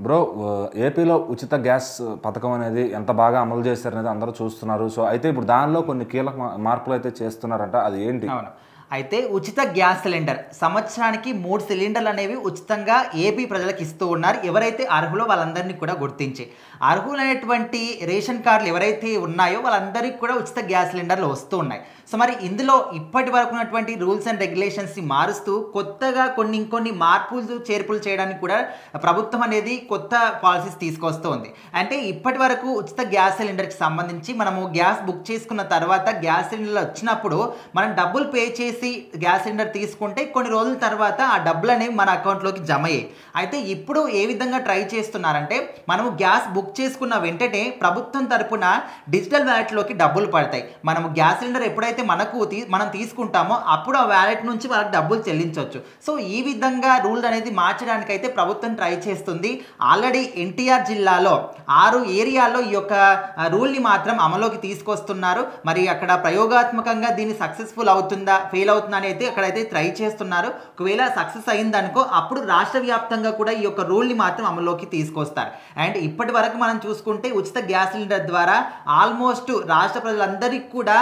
Bro ఏపీలో ఉచిత gas పథకం అనేది ఎంత బాగా అమలు చేశారనేది అందరూ చూస్తున్నారు. సో అయితే ఇప్పుడు దానిలో కొన్ని కీలక మార్పులు అయితే చేస్తున్నారంట. అది ఏంటి? అవును. అయితే ఉచిత గ్యాస్ సిలిండర్ సంవత్సరానికి 3 సిలిండర్లు అనేవి ఉచితంగా ఏపీ ప్రజలకు ఇస్తూ ఉన్నారు. ఎవరైతే అర్హులో వాళ్ళందరినీ కూడా గుర్తించి. అర్హులైనటువంటి రేషన్ కార్డులు ఎవరైతే ఉన్నాయో వాళ్ళందరికీ కూడా ఉచిత గ్యాస్ సిలిండర్లు వస్తూ ఉన్నాయి. సో మరి ఇందులో ఇప్పటి వరకు ఉన్నటువంటి రూల్స్ అండ్ రెగ్యులేషన్స్ని మారుస్తూ కొత్తగా ఇంకొన్ని మార్పులు చేర్పులు చేయడానికి కూడా ప్రభుత్వం అనేది కొత్త పాలసీస్ తీసుకొస్తుంది. అంటే ఇప్పటి వరకు ఉచిత గ్యాస్ సిలిండర్కి సంబంధించి మనము గ్యాస్ బుక్ చేసుకున్న తర్వాత గ్యాస్ సిలిండర్లు వచ్చినప్పుడు మనం డబ్బులు పే చేసి గ్యాస్ సిలిండర్ తీసుకుంటే కొన్ని రోజుల తర్వాత ఆ డబ్బులు అనేవి మన అకౌంట్లోకి జమ అయ్యాయి. అయితే ఇప్పుడు ఏ విధంగా ట్రై చేస్తున్నారంటే మనము గ్యాస్ బుక్ చేసుకున్న వెంటనే ప్రభుత్వం తరపున డిజిటల్ వ్యాలెట్లోకి డబ్బులు పడతాయి. మనము గ్యాస్ సిలిండర్ ఎప్పుడైతే మనం తీసుకుంటామో అప్పుడు ఆ వ్యాలెట్ నుంచి వాళ్ళకి డబ్బులు చెల్లించవచ్చు. సో ఈ విధంగా రూల్ అనేది మార్చడానికి అయితే ప్రభుత్వం ట్రై చేస్తుంది. ఆల్రెడీ ఎన్టీఆర్ జిల్లాలో 6 ఏరియాల్లో ఈ యొక్క రూల్ని మాత్రం అమలులోకి తీసుకొస్తున్నారు. మరి అక్కడ ప్రయోగాత్మకంగా దీన్ని సక్సెస్ఫుల్ అవుతుందా ఫెయిల్ అవుతుందా అని అయితే అక్కడైతే ట్రై చేస్తున్నారు. ఒకవేళ సక్సెస్ అయిందనుకో అప్పుడు రాష్ట్ర వ్యాప్తంగా కూడా ఈ యొక్క రూల్ని మాత్రం అమలులోకి తీసుకొస్తారు. అండ్ ఇప్పటి వరకు మనం చూసుకుంటే ఉచిత గ్యాస్ సిలిండర్ ద్వారా ఆల్మోస్ట్ రాష్ట్ర ప్రజలందరికీ కూడా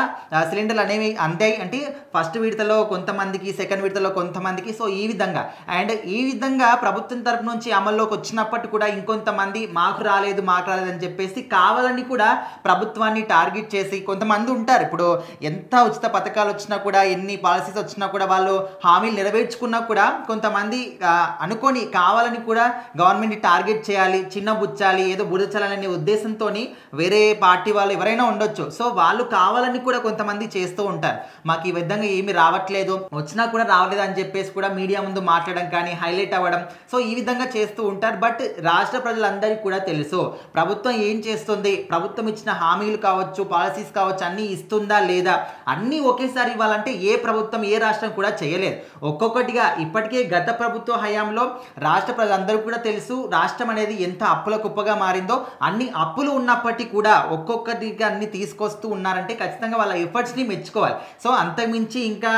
సిలిండర్లు అనేవి అందాయి. అంటే ఫస్ట్ విడతలో కొంతమందికి, సెకండ్ విడతలో కొంతమందికి. సో ఈ విధంగా ఈ విధంగా ప్రభుత్వం తరపు నుంచి అమల్లోకి వచ్చినప్పటికీ కూడా ఇంకొంతమంది మాకు రాలేదు అని చెప్పేసి కావాలని కూడా ప్రభుత్వాన్ని టార్గెట్ చేసి కొంతమంది ఉంటారు. ఇప్పుడు ఎంత ఉచిత పథకాలు వచ్చినా కూడా, ఎన్ని పాలసీస్ వచ్చినా కూడా వాళ్ళు హామీలు నెరవేర్చుకున్నా కూడా కొంతమంది అనుకొని కావాలని కూడా గవర్నమెంట్ని టార్గెట్ చేయాలి, చిన్నబుచ్చాలి, ఏదో బురచాలనే ఉద్దేశంతో వేరే పార్టీ వాళ్ళు ఎవరైనా ఉండొచ్చు. సో వాళ్ళు కావాలని కూడా కొంతమంది చేస్తూ ఉంటారు. మాకు ఈ విధంగా ఏమి రావట్లేదు, వచ్చినా కూడా రావట్లేదు అని చెప్పేసి కూడా మీడియా ముందు మాట్లాడడం కానీ, హైలైట్ అవ్వడం, సో ఈ విధంగా చేస్తూ ఉంటారు. బట్ రాష్ట్ర ప్రజలందరికీ కూడా తెలుసు ప్రభుత్వం ఏం చేస్తుంది, ప్రభుత్వం ఇచ్చిన హామీలు కావచ్చు, పాలసీస్ కావచ్చు, అన్నీ ఇస్తుందా లేదా, అన్నీ ఒకేసారి ఇవ్వాలంటే ఏ ప్రభుత్వం ఏ రాష్ట్రం కూడా చేయలేదు. ఒక్కొక్కటిగా ఇప్పటికే గత ప్రభుత్వ హయాంలో రాష్ట్ర ప్రజలందరూ కూడా తెలుసు రాష్ట్రం అనేది ఎంత అప్పుల కుప్పగా మారిందో. అన్ని అప్పులు ఉన్నప్పటికీ కూడా ఒక్కొక్కటిగా అన్ని తీసుకొస్తూ ఉన్నారంటే ఖచ్చితంగా వాళ్ళ ఎఫర్ట్స్ని మెచ్చుకోవాలి. సో అంతకుమించి ఇంకా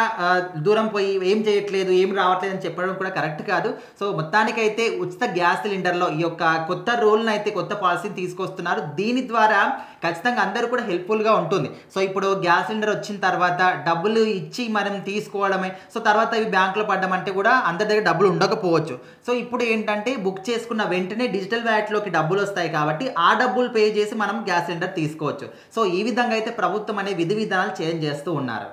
దూరం పోయి ఏం చేయట్లేదు, ఏం రావట్లేదు అని చెప్పడం కూడా కరెక్ట్ కాదు. సో మొత్తానికైతే ఉచిత గ్యాస్ సిలిండర్లో ఈ యొక్క కొత్త రూల్ని అయితే, కొత్త పాలసీని తీసుకొస్తున్నారు. దీని ద్వారా ఖచ్చితంగా అందరూ కూడా హెల్ప్ఫుల్గా ఉంటుంది. సో ఇప్పుడు గ్యాస్ సిలిండర్ వచ్చిన తర్వాత డబ్బులు ఇచ్చి మనం తీసుకోవడమే, సో తర్వాత ఇవి బ్యాంకులో పడ్డం అంటే కూడా అందరి దగ్గర డబ్బులు ఉండకపోవచ్చు. సో ఇప్పుడు ఏంటంటే బుక్ చేసుకున్న వెంటనే డిజిటల్ వ్యాలెట్లోకి డబ్బులు వస్తాయి కాబట్టి ఆ డబ్బులు పే చేసి మనం గ్యాస్ సిలిండర్ తీసుకోవచ్చు. సో ఈ విధంగా అయితే ప్రభుత్వం అనే విధి విధానాలు చేంజ్ చేస్తూ ఉన్నారు.